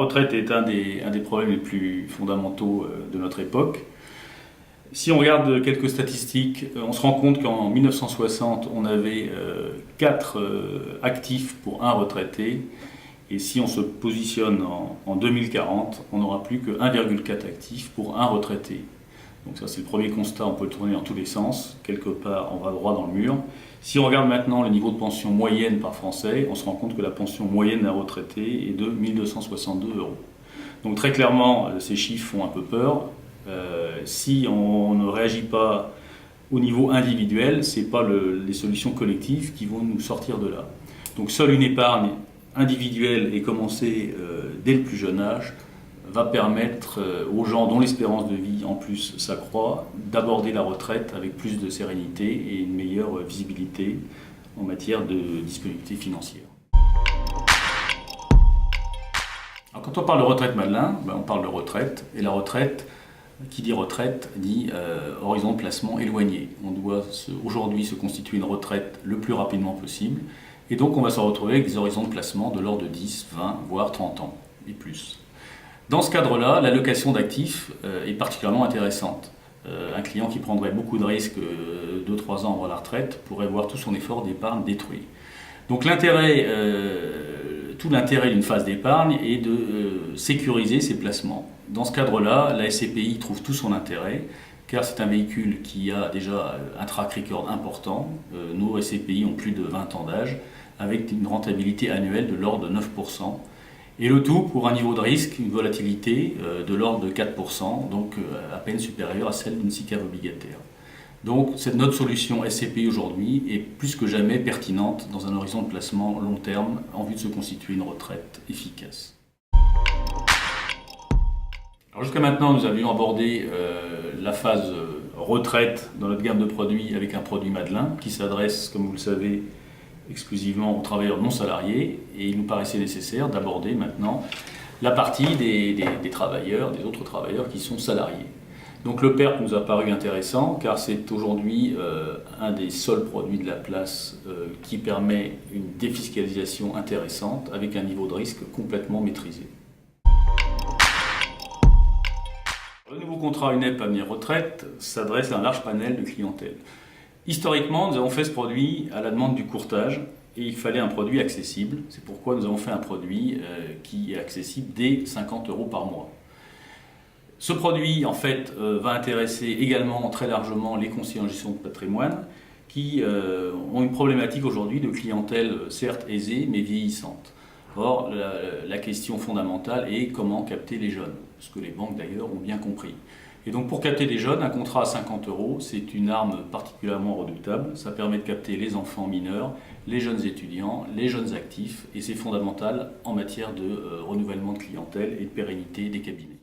retraite est un des problèmes les plus fondamentaux de notre époque. Si on regarde quelques statistiques, on se rend compte qu'en 1960, on avait 4 actifs pour un retraité. Et si on se positionne en 2040, on n'aura plus que 1,4 actifs pour un retraité. Donc ça, c'est le premier constat, on peut le tourner dans tous les sens. Quelque part, on va droit dans le mur. Si on regarde maintenant le niveau de pension moyenne par Français, on se rend compte que la pension moyenne d'un retraité est de 1 262 €. Donc très clairement, ces chiffres font un peu peur. Si on ne réagit pas au niveau individuel, ce n'est pas les solutions collectives qui vont nous sortir de là. Donc seule une épargne individuelle et commencée dès le plus jeune âge va permettre aux gens dont l'espérance de vie en plus s'accroît d'aborder la retraite avec plus de sérénité et une meilleure visibilité en matière de disponibilité financière. Alors, quand on parle de retraite Madelin, on parle de retraite, et la retraite, qui dit retraite, dit horizon de placement éloigné. On doit aujourd'hui se constituer une retraite le plus rapidement possible, et donc on va se retrouver avec des horizons de placement de l'ordre de 10, 20, voire 30 ans et plus. Dans ce cadre-là, l'allocation d'actifs est particulièrement intéressante. Un client qui prendrait beaucoup de risques 2-3 ans avant la retraite pourrait voir tout son effort d'épargne détruit. Donc tout l'intérêt d'une phase d'épargne est de sécuriser ses placements. Dans ce cadre-là, la SCPI trouve tout son intérêt, car c'est un véhicule qui a déjà un track record important. Nos SCPI ont plus de 20 ans d'âge, avec une rentabilité annuelle de l'ordre de 9%. Et le tout pour un niveau de risque, une volatilité de l'ordre de 4%, donc à peine supérieure à celle d'une SICAV obligataire. Donc notre solution SCPI aujourd'hui est plus que jamais pertinente dans un horizon de placement long terme en vue de se constituer une retraite efficace. Jusqu'à maintenant, nous avions abordé la phase retraite dans notre gamme de produits avec un produit Madelin qui s'adresse, comme vous le savez, exclusivement aux travailleurs non salariés, et il nous paraissait nécessaire d'aborder maintenant la partie des travailleurs, des autres travailleurs qui sont salariés. Donc le PERP nous a paru intéressant car c'est aujourd'hui un des seuls produits de la place qui permet une défiscalisation intéressante avec un niveau de risque complètement maîtrisé. Le nouveau contrat UNEP Avenir Retraite s'adresse à un large panel de clientèle. Historiquement, nous avons fait ce produit à la demande du courtage et il fallait un produit accessible. C'est pourquoi nous avons fait un produit qui est accessible dès 50 € par mois. Ce produit, en fait, va intéresser également très largement les conseillers en gestion de patrimoine qui ont une problématique aujourd'hui de clientèle certes aisée mais vieillissante. Or, la question fondamentale est comment capter les jeunes, ce que les banques d'ailleurs ont bien compris. Et donc pour capter les jeunes, un contrat à 50 €, c'est une arme particulièrement redoutable. Ça permet de capter les enfants mineurs, les jeunes étudiants, les jeunes actifs, et c'est fondamental en matière de renouvellement de clientèle et de pérennité des cabinets.